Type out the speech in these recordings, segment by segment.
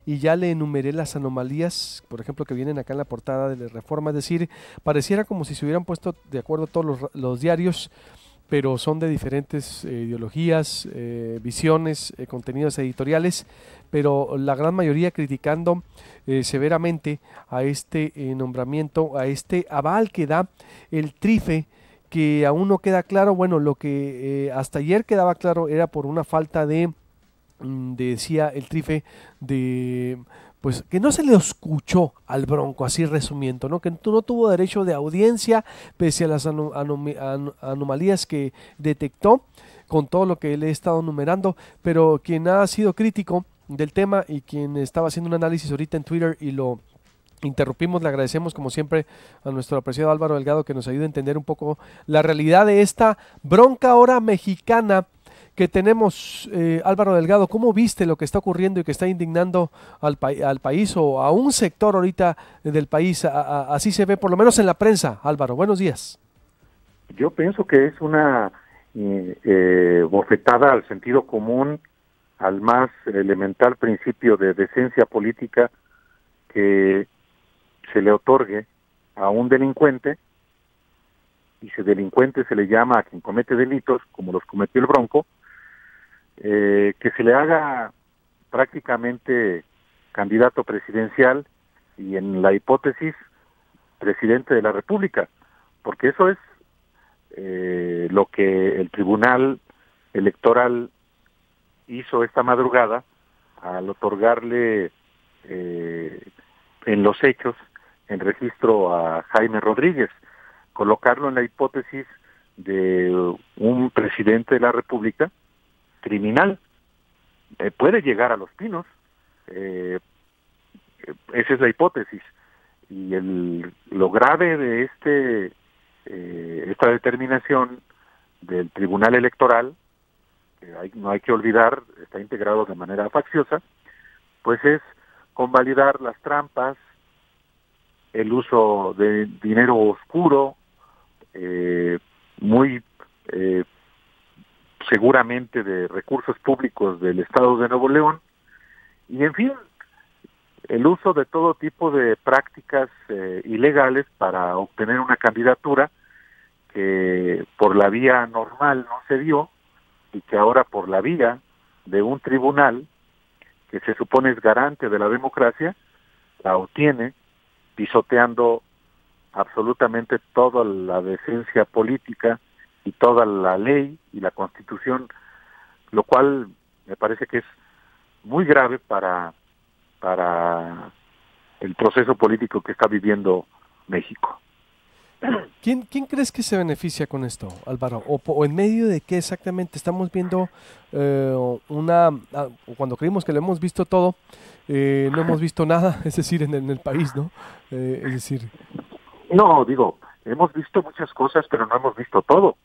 y ya le enumeré las anomalías, por ejemplo, que vienen acá en la portada de la Reforma, es decir, pareciera como si se hubieran puesto de acuerdo todos los diarios, pero son de diferentes ideologías, visiones, contenidos editoriales, pero la gran mayoría criticando severamente a este nombramiento, a este aval que da el TRIFE, que aún no queda claro. Bueno, lo que hasta ayer quedaba claro era por una falta decía el TRIFE, de pues que no se le escuchó al Bronco, así resumiendo, ¿no? Que no tuvo derecho de audiencia pese a las anomalías que detectó con todo lo que le he estado numerando, pero quien ha sido crítico del tema y quien estaba haciendo un análisis ahorita en Twitter y lo interrumpimos, le agradecemos como siempre a nuestro apreciado Álvaro Delgado que nos ayude a entender un poco la realidad de esta bronca ahora mexicana que tenemos. Álvaro Delgado, ¿cómo viste lo que está ocurriendo y que está indignando al país o a un sector ahorita del país? Así se ve, por lo menos en la prensa. Álvaro, buenos días. Yo pienso que es una bofetada al sentido común, al más elemental principio de decencia política que se le otorgue a un delincuente, y si delincuente se le llama a quien comete delitos, como los cometió el Bronco, que se le haga prácticamente candidato presidencial y en la hipótesis presidente de la República, porque eso es lo que el Tribunal Electoral hizo esta madrugada al otorgarle en los hechos en registro a Jaime Rodríguez, colocarlo en la hipótesis de un presidente de la República criminal. Puede llegar a Los Pinos, esa es la hipótesis, y lo grave de esta determinación del Tribunal Electoral, que no hay que olvidar, está integrado de manera facciosa, pues es convalidar las trampas, el uso de dinero oscuro, muy seguramente de recursos públicos del Estado de Nuevo León, y en fin, el uso de todo tipo de prácticas ilegales para obtener una candidatura que por la vía normal no se dio y que ahora por la vía de un tribunal que se supone es garante de la democracia, la obtiene pisoteando absolutamente toda la decencia política y toda la ley y la Constitución, lo cual me parece que es muy grave para el proceso político que está viviendo México. ¿Quién crees que se beneficia con esto, Álvaro? ¿O en medio de qué exactamente? Estamos viendo cuando creímos que lo hemos visto todo, no hemos visto nada, es decir, en el país, ¿no? Es decir... No, digo, hemos visto muchas cosas, pero no hemos visto todo.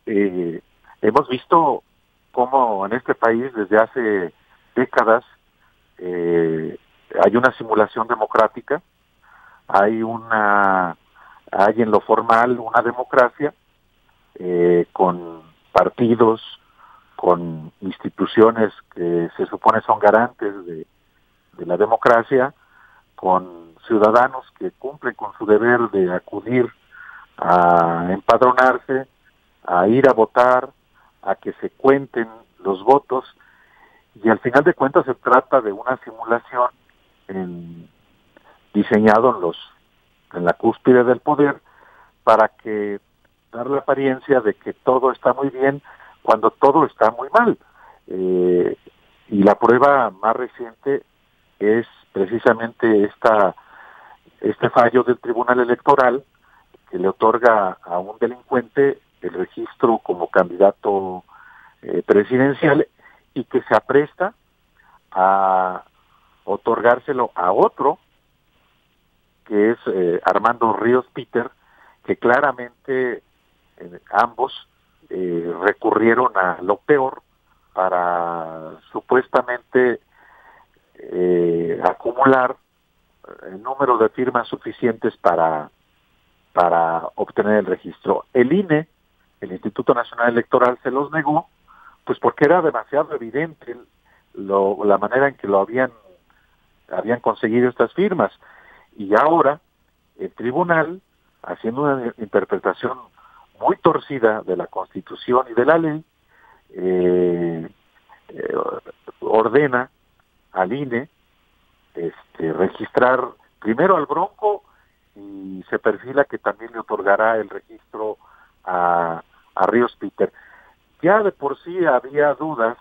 Hemos visto cómo en este país desde hace décadas hay una simulación democrática, hay en lo formal una democracia con partidos, con instituciones que se supone son garantes de la democracia, con ciudadanos que cumplen con su deber de acudir a empadronarse, a ir a votar, a que se cuenten los votos, y al final de cuentas se trata de una simulación diseñado en la cúspide del poder para que dar la apariencia de que todo está muy bien cuando todo está muy mal. Y la prueba más reciente es precisamente este fallo del Tribunal Electoral que le otorga a un delincuente el registro como candidato presidencial y que se apresta a otorgárselo a otro, que es Armando Ríos Peter, que claramente ambos recurrieron a lo peor para supuestamente acumular el número de firmas suficientes para obtener el registro. El INE, el Instituto Nacional Electoral, se los negó, pues porque era demasiado evidente la manera en que lo habían habían conseguido estas firmas. Y ahora el tribunal, haciendo una interpretación muy torcida de la Constitución y de la ley, ordena al INE registrar primero al Bronco, y se perfila que también le otorgará el registro a Ríos Peter. Ya de por sí había dudas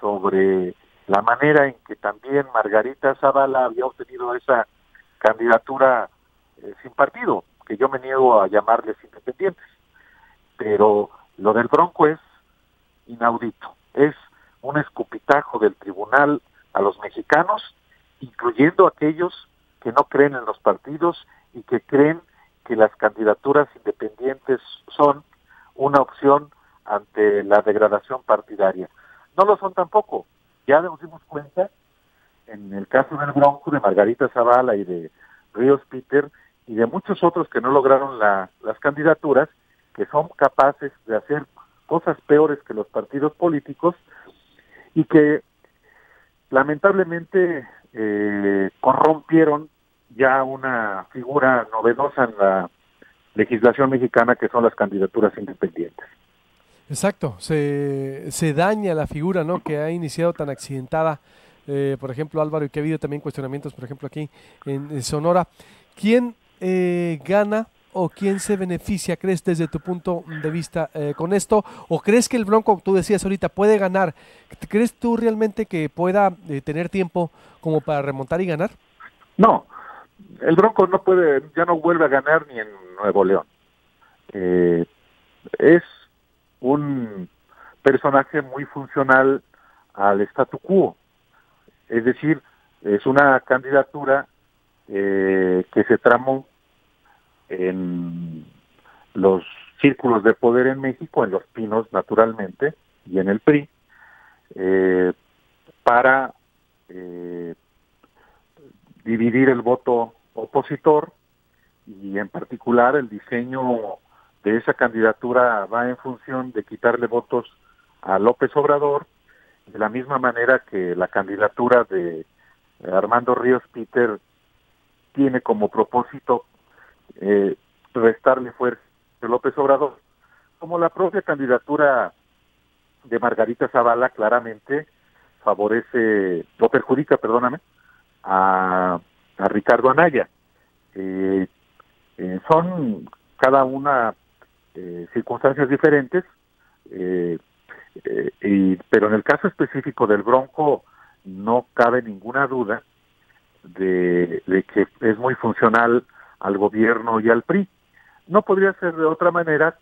sobre la manera en que también Margarita Zavala había obtenido esa candidatura sin partido, que yo me niego a llamarles independientes. Pero lo del Bronco es inaudito, es un escupitajo del tribunal a los mexicanos, incluyendo aquellos que no creen en los partidos y que creen que las candidaturas independientes son una opción ante la degradación partidaria. No lo son tampoco. Ya nos dimos cuenta en el caso del Bronco, de Margarita Zavala y de Ríos Peter y de muchos otros que no lograron las candidaturas, que son capaces de hacer cosas peores que los partidos políticos y que lamentablemente corrompieron ya una figura novedosa en la legislación mexicana, que son las candidaturas independientes. Exacto, se daña la figura, ¿no? Que ha iniciado tan accidentada, por ejemplo, Álvaro, y que ha habido también cuestionamientos, por ejemplo, aquí en Sonora. ¿Quién gana o quién se beneficia, crees, desde tu punto de vista con esto? ¿O crees que el Bronco, tú decías ahorita, puede ganar? ¿Crees tú realmente que pueda tener tiempo como para remontar y ganar? No, el Bronco no puede, ya no vuelve a ganar ni en Nuevo León. Es un personaje muy funcional al statu quo, es decir, es una candidatura que se tramó en los círculos de poder en México, en Los Pinos naturalmente, y en el PRI, para dividir el voto opositor, y en particular el diseño de esa candidatura va en función de quitarle votos a López Obrador, de la misma manera que la candidatura de Armando Ríos Peter tiene como propósito restarle fuerza a López Obrador, como la propia candidatura de Margarita Zavala claramente favorece, o perjudica, perdóname, a Ricardo Anaya. Son cada una circunstancias diferentes, pero en el caso específico del Bronco no cabe ninguna duda de que es muy funcional al gobierno y al PRI. No podría ser de otra manera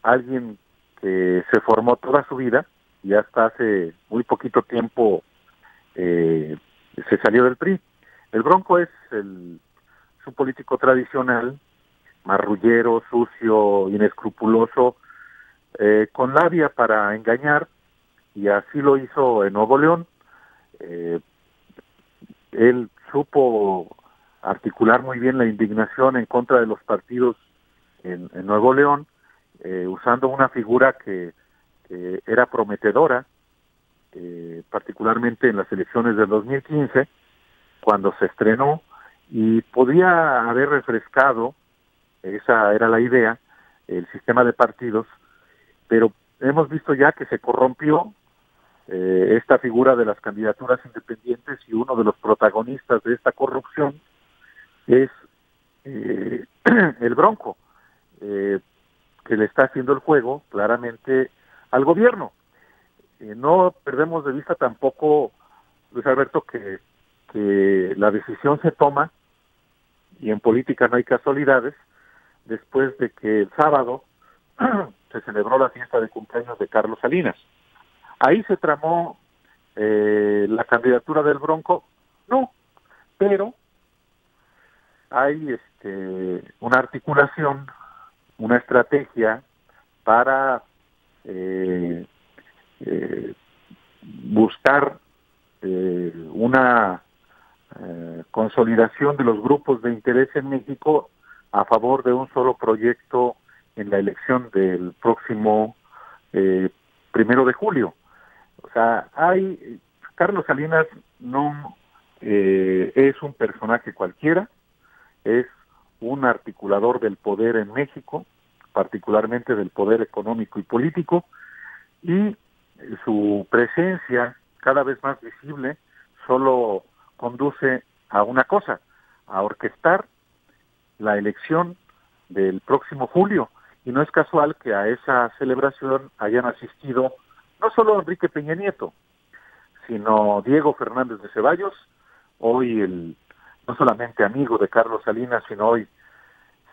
alguien que se formó toda su vida y hasta hace muy poquito tiempo se salió del PRI. El Bronco es un político tradicional, marrullero, sucio, inescrupuloso, con labia para engañar, y así lo hizo en Nuevo León. Él supo articular muy bien la indignación en contra de los partidos en Nuevo León, usando una figura que era prometedora, particularmente en las elecciones del 2015, cuando se estrenó, y podía haber refrescado, esa era la idea, el sistema de partidos, pero hemos visto ya que se corrompió esta figura de las candidaturas independientes, y uno de los protagonistas de esta corrupción es el Bronco, que le está haciendo el juego claramente al gobierno. No perdemos de vista tampoco, Luis Alberto, que la decisión se toma, y en política no hay casualidades, después de que el sábado se celebró la fiesta de cumpleaños de Carlos Salinas. Ahí se tramó la candidatura del Bronco, no, pero hay una articulación, una estrategia para buscar una consolidación de los grupos de interés en México a favor de un solo proyecto en la elección del próximo 1 de julio. O sea, Carlos Salinas no es un personaje cualquiera, es un articulador del poder en México, particularmente del poder económico y político, y su presencia cada vez más visible solo conduce a una cosa, a orquestar la elección del próximo julio, y no es casual que a esa celebración hayan asistido no solo Enrique Peña Nieto, sino Diego Fernández de Ceballos, hoy no solamente amigo de Carlos Salinas, sino hoy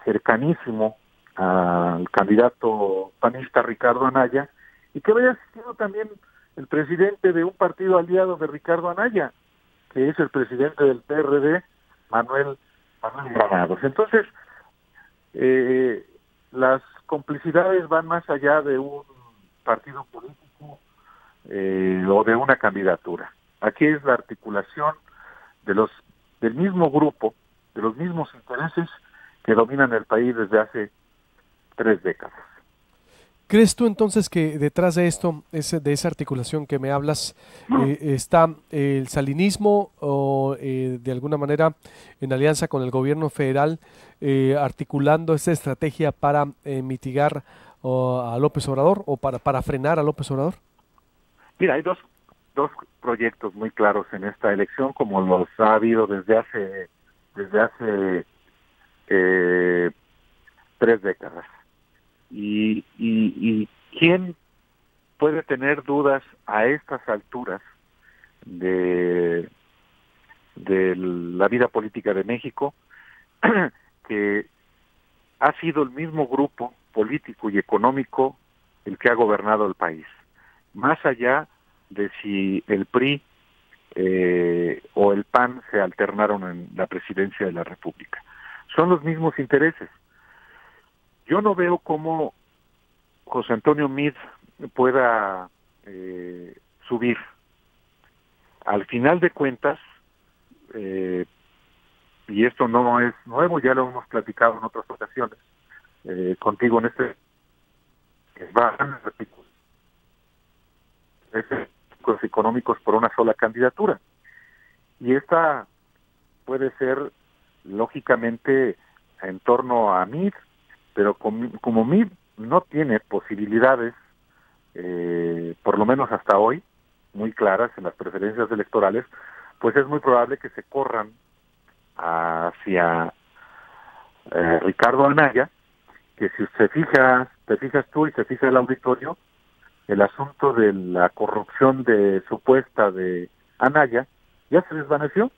cercanísimo al candidato panista Ricardo Anaya, y que haya asistido también el presidente de un partido aliado de Ricardo Anaya, que es el presidente del PRD, Manuel Granados. Entonces, las complicidades van más allá de un partido político o de una candidatura. Aquí es la articulación del mismo grupo, de los mismos intereses que dominan el país desde hace 3 décadas. ¿Crees tú entonces que detrás de esto, de esa articulación que me hablas, está el salinismo o de alguna manera en alianza con el gobierno federal articulando esta estrategia para mitigar a López Obrador o para frenar a López Obrador? Mira, hay dos proyectos muy claros en esta elección, como los ha habido desde hace 3 décadas. Y ¿quién puede tener dudas a estas alturas de la vida política de México que ha sido el mismo grupo político y económico el que ha gobernado el país, más allá de si el PRI o el PAN se alternaron en la presidencia de la República? Son los mismos intereses. Yo no veo cómo José Antonio Meade pueda subir. Al final de cuentas, y esto no es nuevo, ya lo hemos platicado en otras ocasiones contigo en que van a articular económicos por una sola candidatura. Y esta puede ser, lógicamente, en torno a Meade, pero como Meade no tiene posibilidades, por lo menos hasta hoy, muy claras en las preferencias electorales, pues es muy probable que se corran hacia Ricardo Anaya, que si te fijas tú y se fija el auditorio, el asunto de la corrupción supuesta de Anaya ya se desvaneció.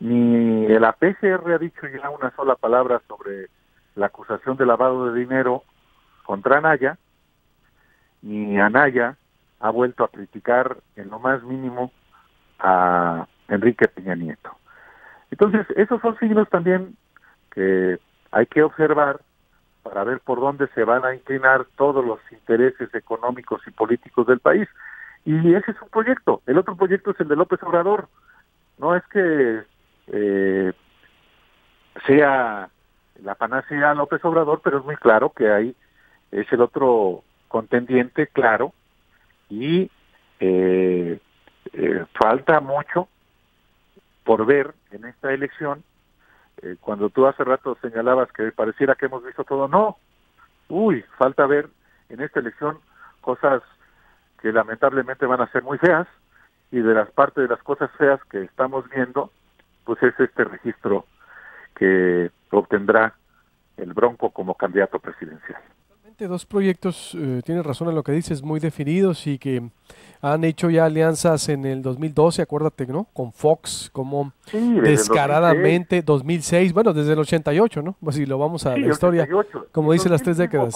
Ni la PGR ha dicho ya una sola palabra sobre la acusación de lavado de dinero contra Anaya, ni Anaya ha vuelto a criticar en lo más mínimo a Enrique Peña Nieto. Entonces, esos son signos también que hay que observar para ver por dónde se van a inclinar todos los intereses económicos y políticos del país. Y ese es un proyecto. El otro proyecto es el de López Obrador. No es que sea la panacea López Obrador, pero es muy claro que ahí es el otro contendiente claro, y falta mucho por ver en esta elección. Cuando tú hace rato señalabas que pareciera que hemos visto todo, no, falta ver en esta elección cosas que lamentablemente van a ser muy feas, y de las partes de las cosas feas que estamos viendo, pues es este registro que obtendrá el Bronco como candidato presidencial. Dos proyectos, tienes razón en lo que dices, muy definidos y que han hecho ya alianzas en el 2012, acuérdate, ¿no? Con Fox, como sí, descaradamente, 2006, bueno, desde el 88, ¿no? Pues si lo vamos a la historia, 88. Como dice las 3 décadas.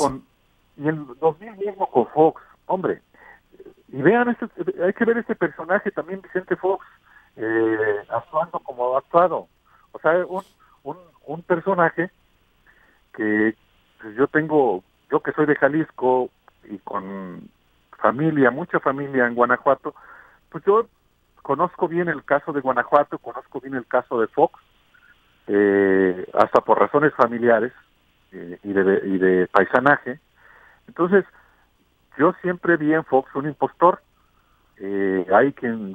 Y en 2000 mismo con Fox, hombre, y vean, hay que ver este personaje también, Vicente Fox, actuando como ha actuado. O sea, un personaje que pues, yo que soy de Jalisco y con mucha familia en Guanajuato, pues yo conozco bien el caso de Guanajuato, conozco bien el caso de Fox, hasta por razones familiares y de paisanaje. Entonces, yo siempre vi en Fox un impostor. Hay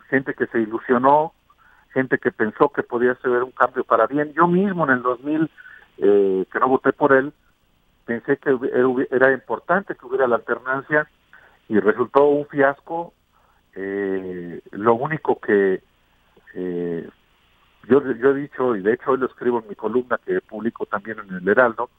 gente que se ilusionó gente que pensó que podía ser un cambio para bien. Yo mismo en el 2000, que no voté por él, pensé que era importante que hubiera la alternancia y resultó un fiasco. Lo único que yo he dicho, y de hecho hoy lo escribo en mi columna que publico también en el Heraldo,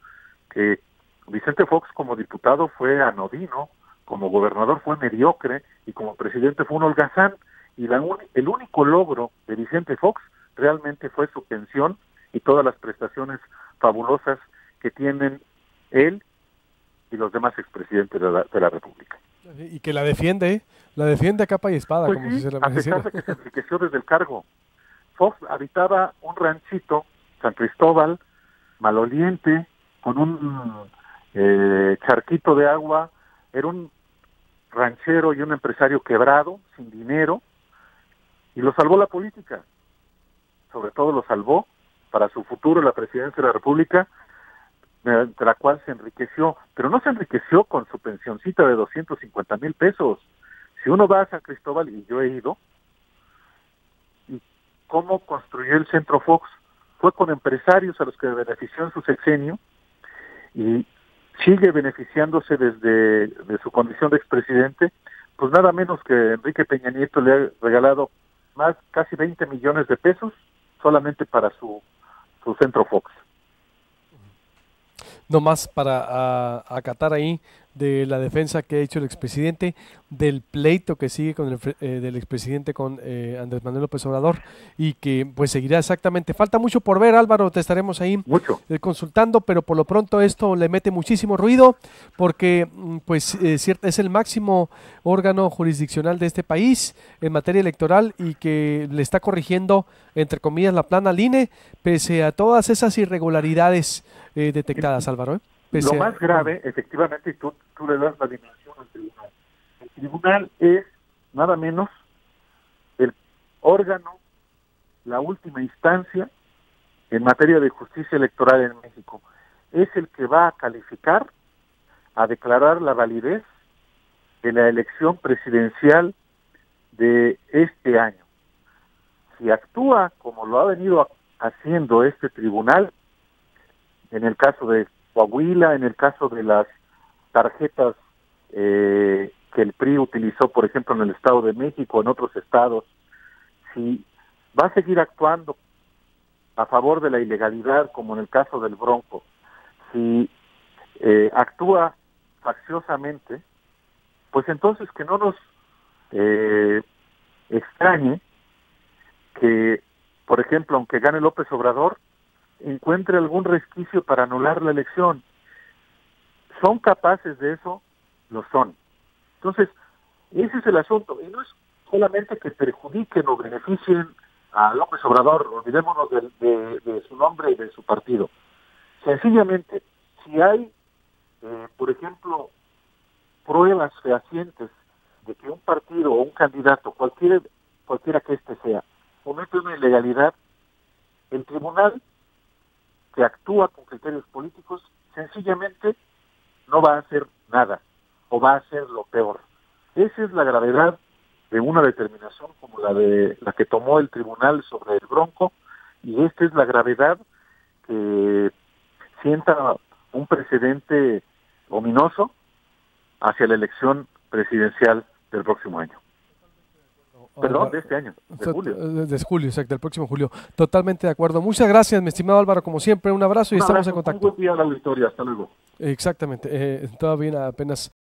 que Vicente Fox como diputado fue anodino, como gobernador fue mediocre y como presidente fue un holgazán, y el único logro de Vicente Fox realmente fue su pensión y todas las prestaciones fabulosas que tienen él y los demás expresidentes de la República. Y que la defiende a capa y espada, Pues como sí, se la a pesar de que se enriqueció desde el cargo. Fox habitaba un ranchito, San Cristóbal, maloliente, con un charquito de agua, era un ranchero y un empresario quebrado, sin dinero, y lo salvó la política. Sobre todo lo salvó para su futuro la presidencia de la República, de la cual se enriqueció, pero no se enriqueció con su pensioncita de 250,000 pesos. Si uno va a San Cristóbal, y yo he ido, y cómo construyó el Centro Fox, fue con empresarios a los que benefició en su sexenio, y sigue beneficiándose de su condición de expresidente, pues nada menos que Enrique Peña Nieto le ha regalado casi 20 millones de pesos solamente para su Centro Fox. No más para acatar ahí de la defensa que ha hecho el expresidente, del pleito que sigue con del expresidente con Andrés Manuel López Obrador, y que pues seguirá exactamente. Falta mucho por ver, Álvaro, te estaremos ahí consultando, pero por lo pronto esto le mete muchísimo ruido porque pues es el máximo órgano jurisdiccional de este país en materia electoral y que le está corrigiendo, entre comillas, la plana al INE, pese a todas esas irregularidades detectadas, Álvaro. Lo más grave, efectivamente, y tú le das la dimensión al tribunal. El tribunal es nada menos el órgano, la última instancia en materia de justicia electoral en México. Es el que va a calificar, a declarar la validez de la elección presidencial de este año. Si actúa como lo ha venido haciendo este tribunal, en el caso de Coahuila, en el caso de las tarjetas que el PRI utilizó, por ejemplo, en el Estado de México, en otros estados, si va a seguir actuando a favor de la ilegalidad, como en el caso del Bronco, si actúa facciosamente, pues entonces que no nos extrañe que, por ejemplo, aunque gane López Obrador, encuentre algún resquicio para anular la elección. ¿Son capaces de eso? Lo son. Entonces, ese es el asunto. Y no es solamente que perjudiquen o beneficien a López Obrador, olvidémonos de su nombre y de su partido. Sencillamente, si hay, por ejemplo, pruebas fehacientes de que un partido o un candidato, cualquiera que éste sea, comete una ilegalidad, el tribunal que actúa con criterios políticos, sencillamente no va a hacer nada, o va a hacer lo peor. Esa es la gravedad de una determinación como la que tomó el tribunal sobre el Bronco, y esta es la gravedad que sienta un precedente ominoso hacia la elección presidencial del próximo año. Perdón, de este año, de julio. De julio, exacto, el próximo julio. Totalmente de acuerdo. Muchas gracias, mi estimado Álvaro, como siempre, un abrazo y estamos en contacto. Un buen día a la auditoría, hasta luego. Exactamente, todavía apenas